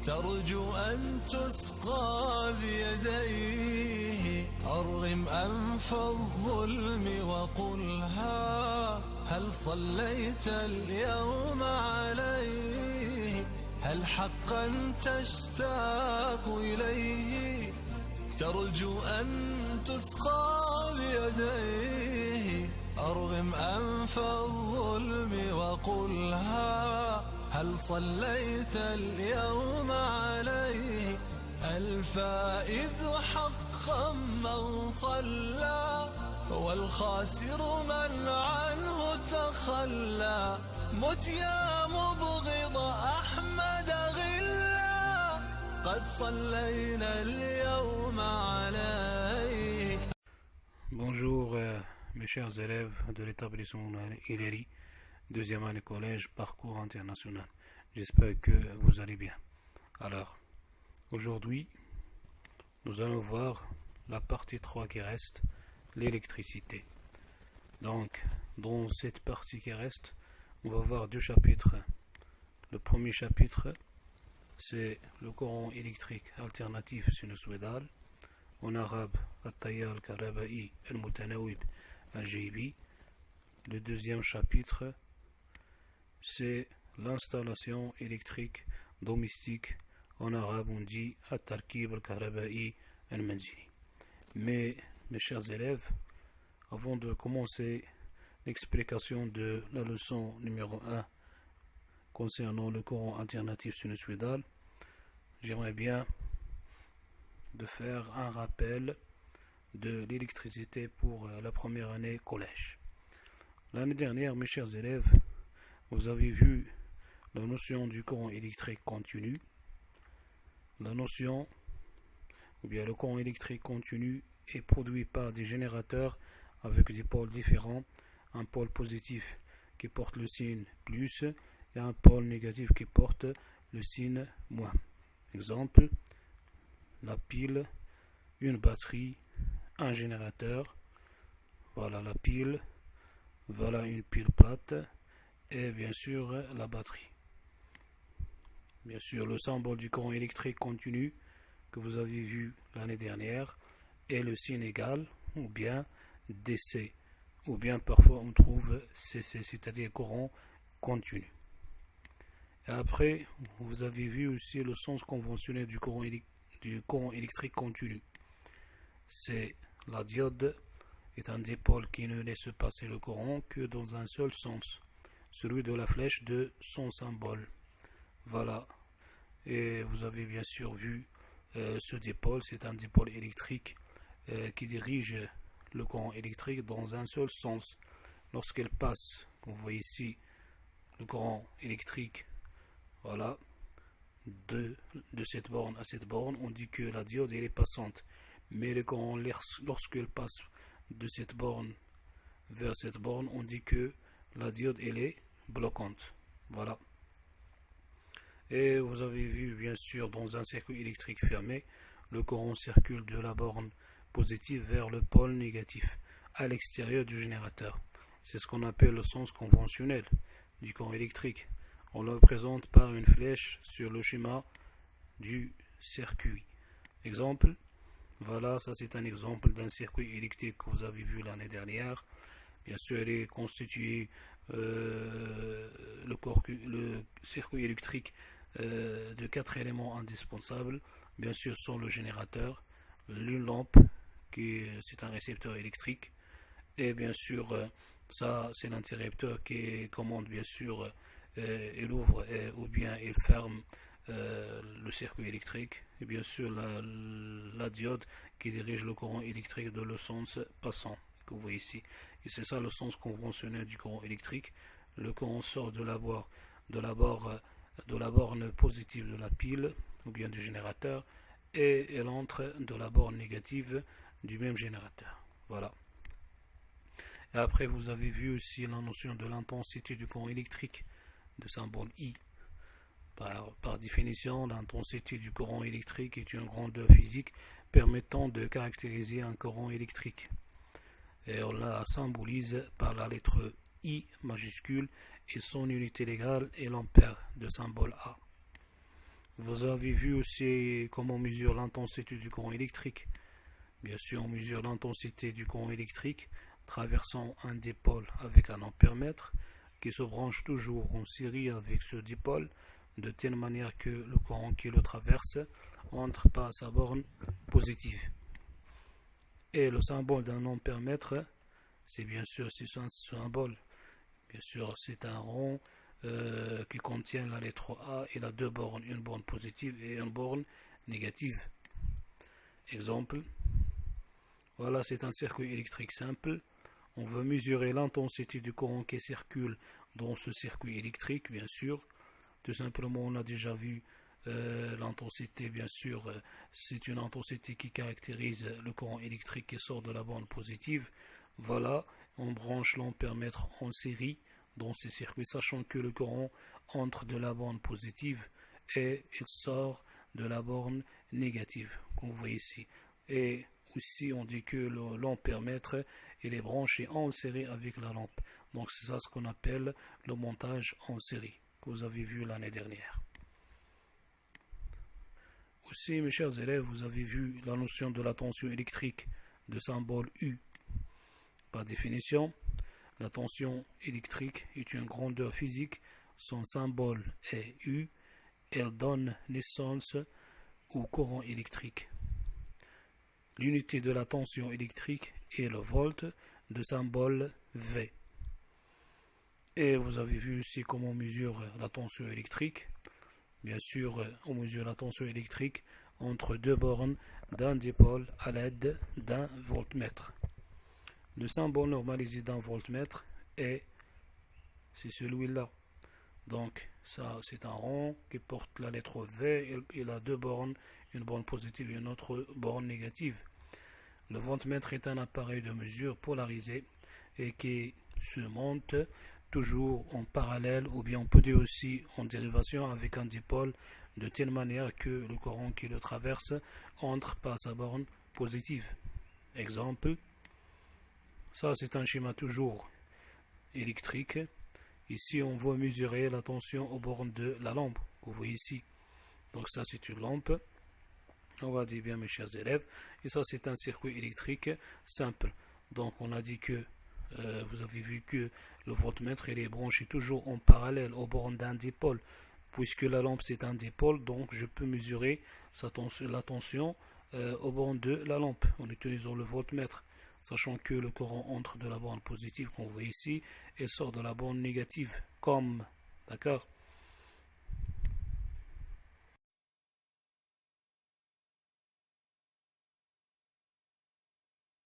ترجو أن تسقى بيديه أرغم أنف الظلم وقلها هل صليت اليوم عليه هل حقا تشتاق إليه ترجو أن تسقى بيديه أرغم أنف الظلم وقلها هل صليت اليوم عليه الفائز حقا من صلى والخاسر من عنه تخلى مت يا مبغض أحمد غلا قد صلينا اليوم عليه. Bonjour mes chers élèves de l'établissement Hilary, deuxième année collège, parcours international. J'espère que vous allez bien. Alors, aujourd'hui, nous allons voir la partie 3 qui reste, l'électricité. Donc, dans cette partie qui reste, on va voir deux chapitres. Le premier chapitre, c'est le courant électrique alternatif sinusoïdal, en arabe, At-Tayyar al-Karaba'i al-Mutanawib al-Jaybi. Le deuxième chapitre, c'est l'installation électrique domestique, en arabe on dit At-Tarkib al-Karaba'i al-Manzili. Mais, mes chers élèves, avant de commencer l'explication de la leçon numéro 1 concernant le courant alternatif sinusoïdal, j'aimerais bien de faire un rappel de l'électricité pour la première année collège. L'année dernière, mes chers élèves, vous avez vu la notion du courant électrique continu. La notion, ou bien le courant électrique continu, est produit par des générateurs avec des pôles différents, un pôle positif qui porte le signe plus et un pôle négatif qui porte le signe moins. Exemple, la pile, une batterie, un générateur, voilà la pile, voilà une pile plate et bien sûr la batterie. Bien sûr, le symbole du courant électrique continu que vous avez vu l'année dernière est le signe égal ou bien DC, ou bien parfois on trouve CC, c'est-à-dire courant continu. Et après, vous avez vu aussi le sens conventionnel du courant électrique continu. C'est la diode est un dipôle qui ne laisse passer le courant que dans un seul sens, celui de la flèche de son symbole. Voilà. Et vous avez bien sûr vu ce dipôle, c'est un dipôle électrique qui dirige le courant électrique dans un seul sens. Lorsqu'elle passe, comme vous voyez ici, le courant électrique, voilà, de cette borne à cette borne, on dit que la diode elle est passante. Mais le courant, lorsqu'elle passe de cette borne vers cette borne, on dit que la diode elle est bloquante. Voilà. Et vous avez vu bien sûr dans un circuit électrique fermé, le courant circule de la borne positive vers le pôle négatif à l'extérieur du générateur. C'est ce qu'on appelle le sens conventionnel du courant électrique. On le représente par une flèche sur le schéma du circuit. Exemple, voilà, ça c'est un exemple d'un circuit électrique que vous avez vu l'année dernière. Bien sûr, il est constitué le circuit électrique de 4 éléments indispensables. Bien sûr, sont le générateur, une lampe, c'est un récepteur électrique, et bien sûr, ça c'est l'interrupteur qui commande bien sûr, il ouvre ou bien il ferme le circuit électrique, et bien sûr la diode qui dirige le courant électrique dans le sens passant que vous voyez ici. Et c'est ça le sens conventionnel du courant électrique. Le courant sort de la borne positive de la pile ou bien du générateur et elle entre de la borne négative du même générateur. Voilà. Et après vous avez vu aussi la notion de l'intensité du courant électrique de symbole I. Par définition, l'intensité du courant électrique est une grandeur physique permettant de caractériser un courant électrique. Et on la symbolise par la lettre I majuscule et son unité légale est l'ampère de symbole A. Vous avez vu aussi comment on mesure l'intensité du courant électrique. Bien sûr, on mesure l'intensité du courant électrique traversant un dipôle avec un ampèremètre qui se branche toujours en série avec ce dipôle de telle manière que le courant qui le traverse entre par sa borne positive. Et le symbole d'un ampèremètre, c'est bien sûr un symbole. Bien sûr, c'est un rond qui contient la lettre A et la deux bornes, une borne positive et une borne négative. Exemple, voilà, c'est un circuit électrique simple. On veut mesurer l'intensité du courant qui circule dans ce circuit électrique, bien sûr. Tout simplement, on a déjà vu l'intensité, bien sûr, c'est une intensité qui caractérise le courant électrique qui sort de la borne positive. Voilà, on branche l'ampèremètre en série dans ces circuits, sachant que le courant entre de la borne positive et il sort de la borne négative, qu'on voit ici. Et aussi, on dit que l'ampèremètre il est branché en série avec la lampe. Donc c'est ça ce qu'on appelle le montage en série, que vous avez vu l'année dernière. Aussi, mes chers élèves, vous avez vu la notion de la tension électrique de symbole U. Par définition, la tension électrique est une grandeur physique, son symbole est U, elle donne naissance au courant électrique. L'unité de la tension électrique est le volt de symbole V. Et vous avez vu aussi comment on mesure la tension électrique. Bien sûr, on mesure la tension électrique entre deux bornes d'un dipôle à l'aide d'un voltmètre. Le symbole normalisé d'un voltmètre c'est celui-là. Donc, ça, c'est un rond qui porte la lettre V. Il a deux bornes, une borne positive et une autre borne négative. Le voltmètre est un appareil de mesure polarisé et qui se monte toujours en parallèle, ou bien on peut dire aussi en dérivation avec un dipôle, de telle manière que le courant qui le traverse entre par sa borne positive. Exemple, ça c'est un schéma toujours électrique. Ici on veut mesurer la tension aux bornes de la lampe, que vous voyez ici. Donc ça c'est une lampe, on va dire bien mes chers élèves, et ça c'est un circuit électrique simple. Donc on a dit que vous avez vu que le voltmètre il est branché toujours en parallèle aux bornes d'un dipôle. Puisque la lampe c'est un dipôle, donc je peux mesurer la tension aux bornes de la lampe en utilisant le voltmètre, sachant que le courant entre de la borne positive qu'on voit ici et sort de la borne négative, comme, d'accord.